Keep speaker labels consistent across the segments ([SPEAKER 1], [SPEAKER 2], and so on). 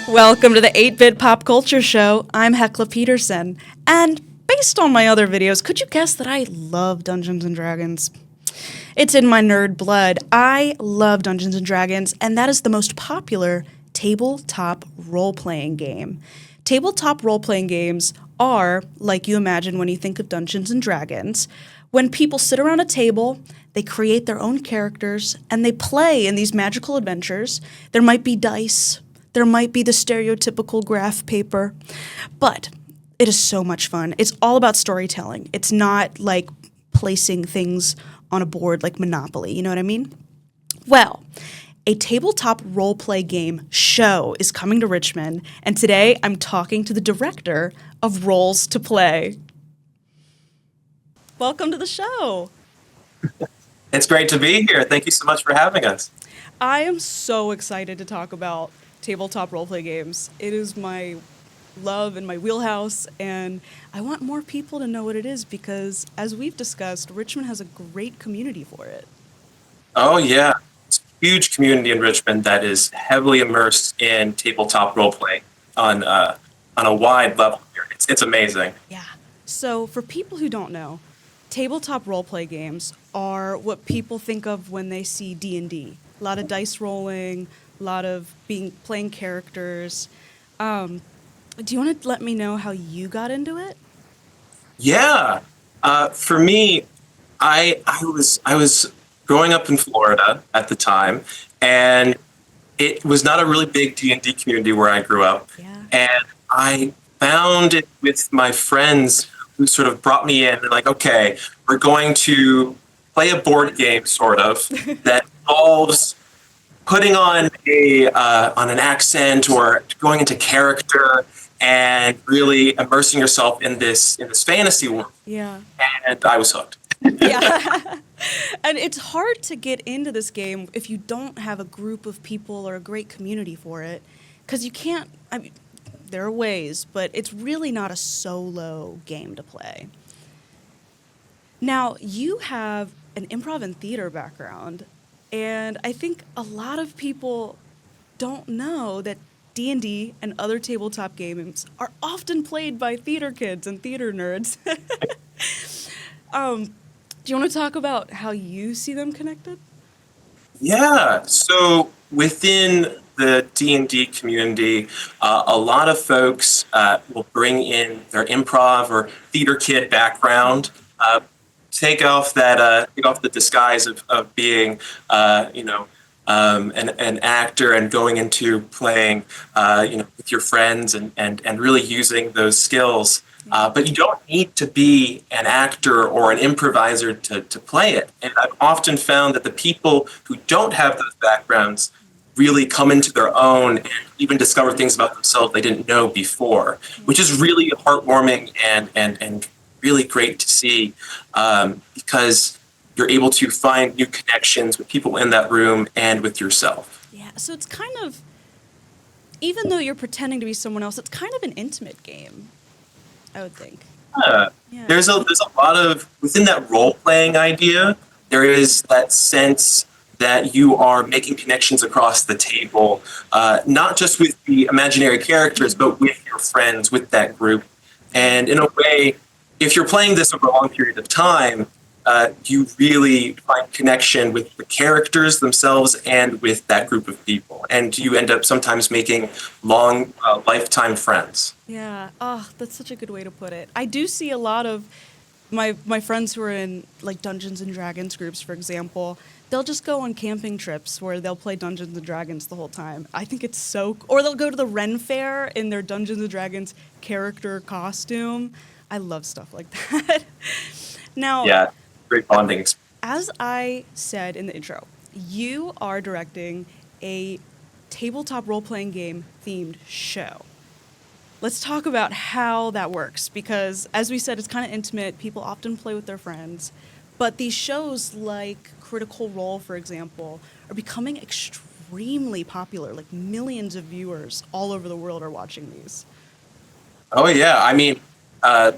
[SPEAKER 1] Welcome to the 8-Bit Pop Culture Show. I'm Hekla Petursson, and based on my other videos, could you guess that I love Dungeons & Dragons? It's in my nerd blood. I love Dungeons & Dragons, and that is the most popular tabletop role-playing game. Tabletop role-playing games are like you imagine when you think of Dungeons & Dragons. When people sit around a table, they create their own characters, and they play in these magical adventures. There might be dice. There might be the stereotypical graph paper, but it is so much fun. It's all about storytelling. It's not like placing things on a board like Monopoly, you know what I mean? Well, a tabletop role-play game show is coming to Richmond, and today I'm talking to the director of Roles to Play. Welcome to the show.
[SPEAKER 2] It's great to be here. Thank you so much for having us.
[SPEAKER 1] I am so excited to talk about tabletop roleplay games. It is my love and my wheelhouse, and I want more people to know what it is because, as we've discussed, Richmond has a great community for it.
[SPEAKER 2] Oh, yeah. It's a huge community in Richmond that is heavily immersed in tabletop roleplay on a wide level here. It's amazing.
[SPEAKER 1] Yeah. So for people who don't know, tabletop roleplay games are what people think of when they see D&D. A lot of dice rolling, a lot of playing characters. Do you want to let me know how you got into it?
[SPEAKER 2] Yeah. For me, I was growing up in Florida at the time, and it was not a really big D&D community where I grew up.
[SPEAKER 1] Yeah.
[SPEAKER 2] And I found it with my friends who sort of brought me in and like, okay, we're going to play a board game, sort of, that involves putting on an accent or going into character and really immersing yourself in this fantasy world.
[SPEAKER 1] Yeah.
[SPEAKER 2] And I was hooked.
[SPEAKER 1] Yeah. And it's hard to get into this game if you don't have a group of people or a great community for it, because you can't, I mean, there are ways, but it's really not a solo game to play. Now, you have an improv and theater background, and I think a lot of people don't know that D&D and other tabletop games are often played by theater kids and theater nerds. Do you want to talk about how you see them connected?
[SPEAKER 2] Yeah. So within the D&D community, a lot of folks will bring in their improv or theater kid background, take off the disguise of being, an actor and going into playing, with your friends and really using those skills. But you don't need to be an actor or an improviser to play it. And I've often found that the people who don't have those backgrounds really come into their own and even discover things about themselves they didn't know before, which is really heartwarming and really great to see, because you're able to find new connections with people in that room and with yourself.
[SPEAKER 1] Yeah, so it's kind of, even though you're pretending to be someone else, it's kind of an intimate game, I would think.
[SPEAKER 2] Yeah. There's a lot of, within that role-playing idea, there is that sense that you are making connections across the table, not just with the imaginary characters, but with your friends, with that group. And in a way, if you're playing this over a long period of time, you really find connection with the characters themselves and with that group of people. And you end up sometimes making long, lifetime friends.
[SPEAKER 1] Yeah. Oh, that's such a good way to put it. I do see a lot of my friends who are in like Dungeons and Dragons groups, for example. They'll just go on camping trips where they'll play Dungeons and Dragons the whole time. I think it's so, or they'll go to the Ren Fair in their Dungeons and Dragons character costume. I love stuff like that. Now,
[SPEAKER 2] yeah, great bonding.
[SPEAKER 1] As I said in the intro, you are directing a tabletop role-playing game themed show. Let's talk about how that works, because as we said, it's kind of intimate. People often play with their friends. But these shows like Critical Role, for example, are becoming extremely popular. Like millions of viewers all over the world are watching these.
[SPEAKER 2] Oh, yeah. I mean,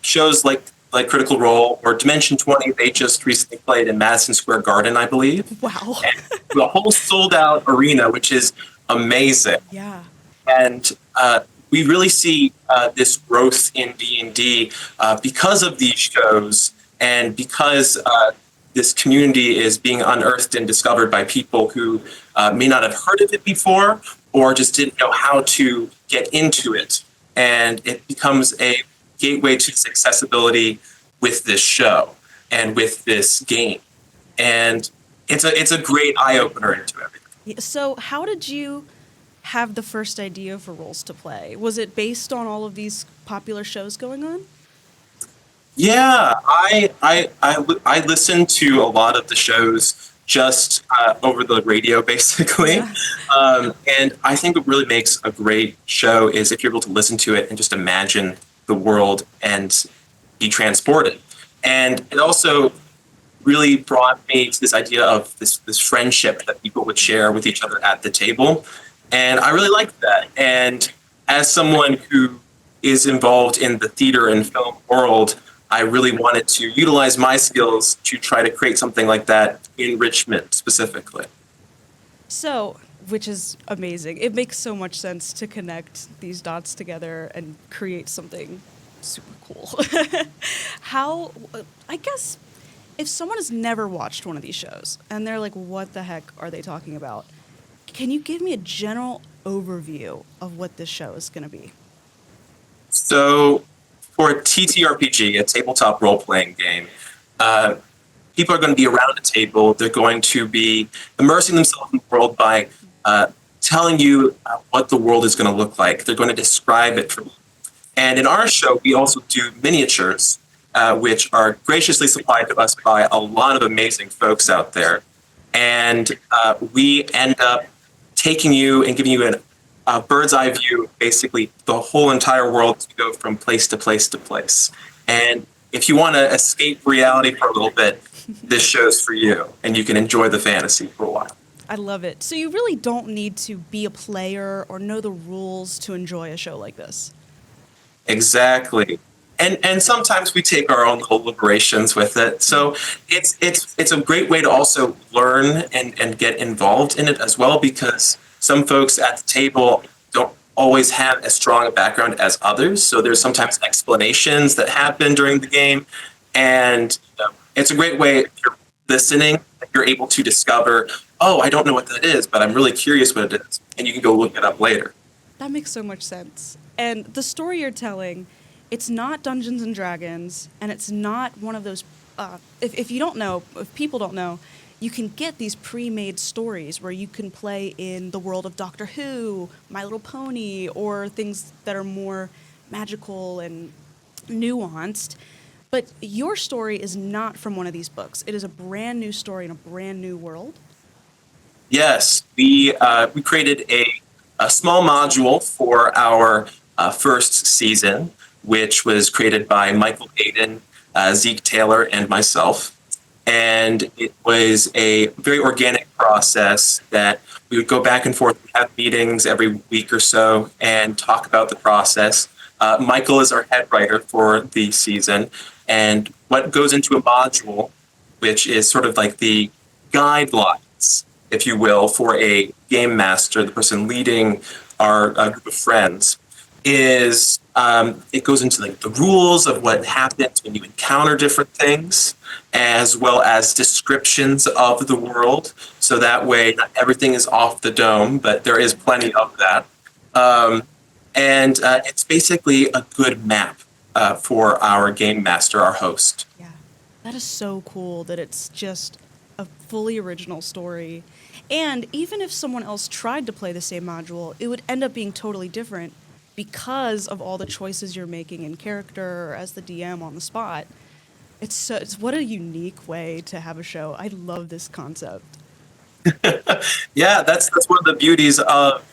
[SPEAKER 2] shows like Critical Role or Dimension 20, they just recently played in Madison Square Garden, I believe.
[SPEAKER 1] Wow.
[SPEAKER 2] And a whole sold-out arena, which is amazing.
[SPEAKER 1] Yeah.
[SPEAKER 2] And we really see this growth in D&D because of these shows and because this community is being unearthed and discovered by people who may not have heard of it before or just didn't know how to get into it. And it becomes a gateway to this accessibility with this show and with this game. And it's a great eye-opener into everything.
[SPEAKER 1] So how did you have the first idea for Roles to Play? Was it based on all of these popular shows going on?
[SPEAKER 2] Yeah, I listened to a lot of the shows just over the radio, basically.
[SPEAKER 1] Yeah.
[SPEAKER 2] And I think what really makes a great show is if you're able to listen to it and just imagine the world and be transported. And it also really brought me to this idea of this friendship that people would share with each other at the table. And I really liked that. And as someone who is involved in the theater and film world, I really wanted to utilize my skills to try to create something like that in Richmond specifically.
[SPEAKER 1] So, which is amazing. It makes so much sense to connect these dots together and create something super cool. How, I guess, if someone has never watched one of these shows and they're like, what the heck are they talking about? Can you give me a general overview of what this show is going to be?
[SPEAKER 2] So for a TTRPG, a tabletop role-playing game, people are going to be around a table. They're going to be immersing themselves in the world by telling you what the world is going to look like. They're going to describe it for you. And in our show, we also do miniatures, which are graciously supplied to us by a lot of amazing folks out there. And we end up taking you and giving you a bird's eye view, basically the whole entire world to go from place to place to place. And if you want to escape reality for a little bit, this show's for you, and you can enjoy the fantasy for a while.
[SPEAKER 1] I love it. So you really don't need to be a player or know the rules to enjoy a show like this.
[SPEAKER 2] Exactly. And sometimes we take our own little liberations with it. So it's a great way to also learn and get involved in it as well, because some folks at the table don't always have as strong a background as others. So there's sometimes explanations that happen during the game. And it's a great way, if you're listening, you're able to discover, oh, I don't know what that is, but I'm really curious what it is. And you can go look it up later.
[SPEAKER 1] That makes so much sense. And the story you're telling, it's not Dungeons and Dragons, and it's not one of those, if you don't know, if people don't know, you can get these pre-made stories where you can play in the world of Doctor Who, My Little Pony, or things that are more magical and nuanced. But your story is not from one of these books. It is a brand new story in a brand new world.
[SPEAKER 2] Yes, we created a small module for our first season, which was created by Michael Aiden, Zeke Taylor, and myself. And it was a very organic process that we would go back and forth, have meetings every week or so, and talk about the process. Michael is our head writer for the season, and what goes into a module, which is sort of like the guidelines, if you will, for a game master, the person leading our group of friends, is it goes into like the rules of what happens when you encounter different things, as well as descriptions of the world. So that way, not everything is off the dome, but there is plenty of that. And it's basically a good map for our game master, our host.
[SPEAKER 1] Yeah, that is so cool that it's just a fully original story. And even if someone else tried to play the same module, it would end up being totally different because of all the choices you're making in character or as the DM on the spot. It's what a unique way to have a show. I love this concept.
[SPEAKER 2] Yeah, that's one of the beauties of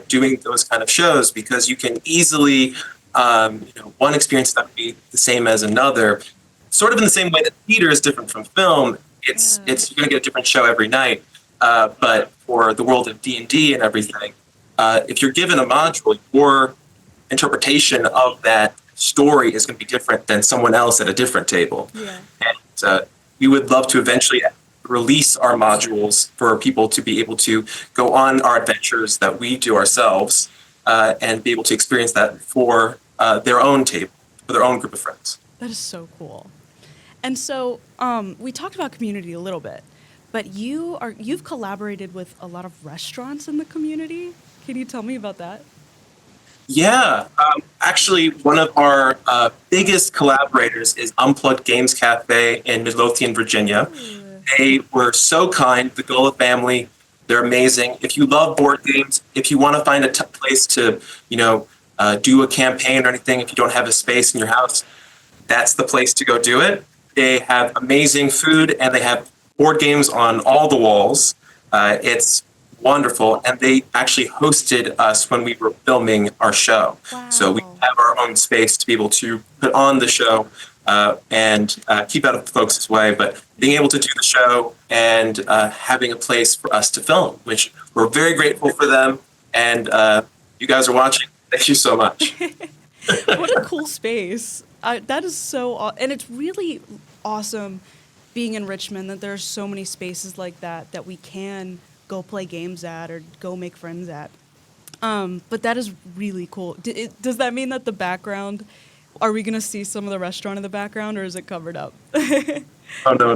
[SPEAKER 2] doing those kind of shows, because you can easily, one experience not be the same as another. Sort of in the same way that theater is different from film. It's you're going to get a different show every night. But for the world of D&D and everything, if you're given a module, your interpretation of that story is going to be different than someone else at a different table.
[SPEAKER 1] Yeah.
[SPEAKER 2] And we would love to eventually release our modules for people to be able to go on our adventures that we do ourselves, and be able to experience that for their own table, for their own group of friends.
[SPEAKER 1] That is so cool. And so we talked about community a little bit, but you've collaborated with a lot of restaurants in the community. Can you tell me about that?
[SPEAKER 2] Yeah, actually, one of our biggest collaborators is Unplugged Games Cafe in Midlothian, Virginia. They were so kind, the Gullah family. They're amazing. If you love board games, if you want to find a place to, do a campaign or anything, if you don't have a space in your house, that's the place to go do it. They have amazing food and they have board games on all the walls. It's wonderful. And they actually hosted us when we were filming our show.
[SPEAKER 1] Wow.
[SPEAKER 2] So we have our own space to be able to put on the show and keep out of folks' way. But being able to do the show and having a place for us to film, which we're very grateful for them. And you guys are watching. Thank you so much.
[SPEAKER 1] What a cool space. That is and it's really awesome being in Richmond that there are so many spaces like that we can go play games at or go make friends at. But that is really cool. Does that mean that the background, are we going to see some of the restaurant in the background, or is it covered up?
[SPEAKER 2] Oh, no.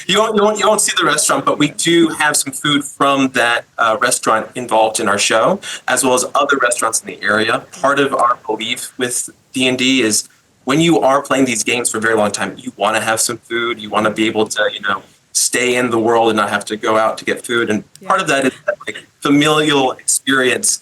[SPEAKER 2] You won't see the restaurant, but we do have some food from that restaurant involved in our show, as well as other restaurants in the area. Part of our belief with D&D is when you are playing these games for a very long time, you want to have some food. You want to be able to, stay in the world and not have to go out to get food. And part of that is that, familial experience,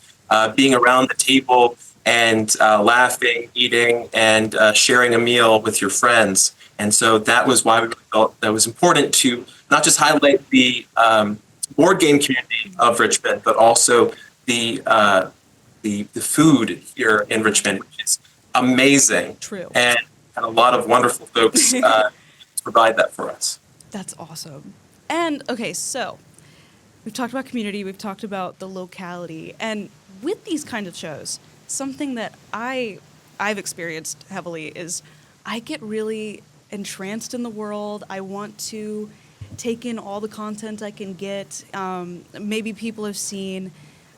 [SPEAKER 2] being around the table and laughing, eating, and sharing a meal with your friends. And so that was why we felt that it was important to not just highlight the board game community of Richmond, but also the food here in Richmond, which is amazing.
[SPEAKER 1] True.
[SPEAKER 2] And a lot of wonderful folks to provide that for us.
[SPEAKER 1] That's awesome. And okay, so we've talked about community, we've talked about the locality, and with these kind of shows, something that I've experienced heavily is I get really entranced in the world. I want to take in all the content I can get. Maybe people have seen,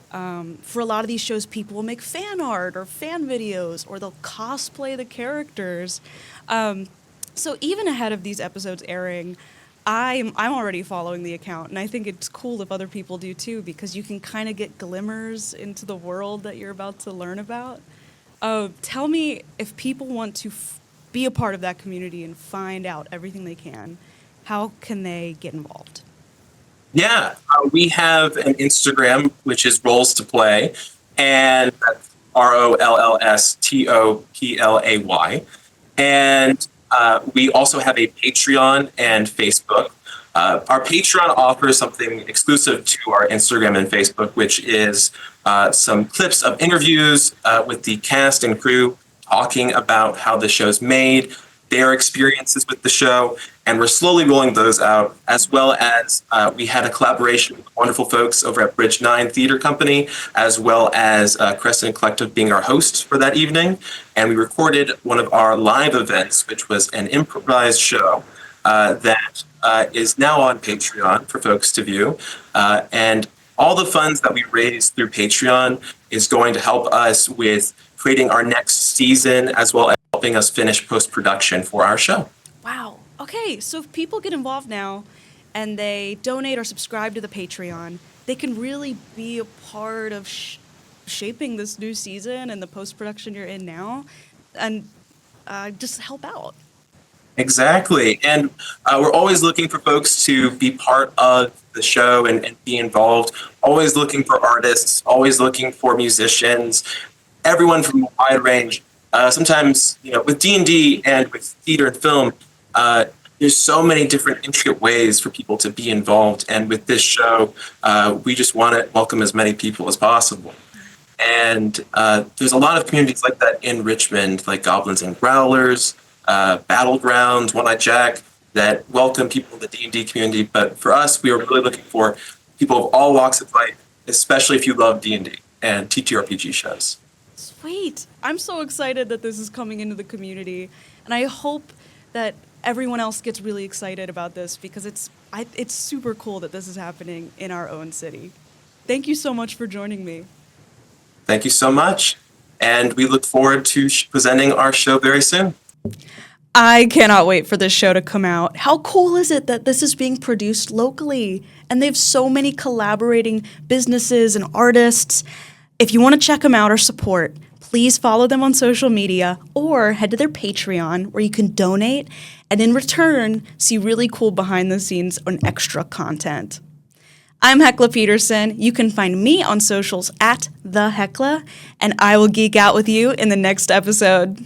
[SPEAKER 1] for a lot of these shows, people will make fan art or fan videos, or they'll cosplay the characters. So even ahead of these episodes airing, I'm already following the account, and I think it's cool if other people do too, because you can kind of get glimmers into the world that you're about to learn about. Tell me, if people want to be a part of that community and find out everything they can, how can they get involved?
[SPEAKER 2] Yeah, we have an Instagram, which is Rolls to Play, and that's ROLLSTOPLAY. And we also have a Patreon and Facebook. Our Patreon offers something exclusive to our Instagram and Facebook, which is some clips of interviews with the cast and crew talking about how the show's made, their experiences with the show, and we're slowly rolling those out, as well as we had a collaboration with wonderful folks over at Bridge 9 Theater Company, as well as Crescent Collective being our host for that evening. And we recorded one of our live events, which was an improvised show that is now on Patreon for folks to view. And all the funds that we raise through Patreon is going to help us with creating our next season, as well as helping us finish post-production for our show.
[SPEAKER 1] Wow. Okay, so if people get involved now and they donate or subscribe to the Patreon, they can really be a part of shaping this new season and the post-production you're in now, and just help out.
[SPEAKER 2] Exactly. And we're always looking for folks to be part of the show and be involved, always looking for artists, always looking for musicians, everyone from a wide range. Sometimes, with D&D and with theater and film, there's so many different intricate ways for people to be involved. And with this show, we just want to welcome as many people as possible. And there's a lot of communities like that in Richmond, like Goblins and Growlers, Battlegrounds, One-Eyed Jack, that welcome people in the D&D community. But for us, we are really looking for people of all walks of life, especially if you love D&D and TTRPG shows.
[SPEAKER 1] Sweet. I'm so excited that this is coming into the community, and I hope that everyone else gets really excited about this, because it's super cool that this is happening in our own city. Thank you so much for joining me.
[SPEAKER 2] Thank you so much. And we look forward to presenting our show very soon.
[SPEAKER 1] I cannot wait for this show to come out. How cool is it that this is being produced locally? And they have so many collaborating businesses and artists. If you want to check them out or support, please follow them on social media or head to their Patreon where you can donate and in return see really cool behind the scenes and extra content. I'm Hekla Petursson. You can find me on socials at the Hekla, and I will geek out with you in the next episode.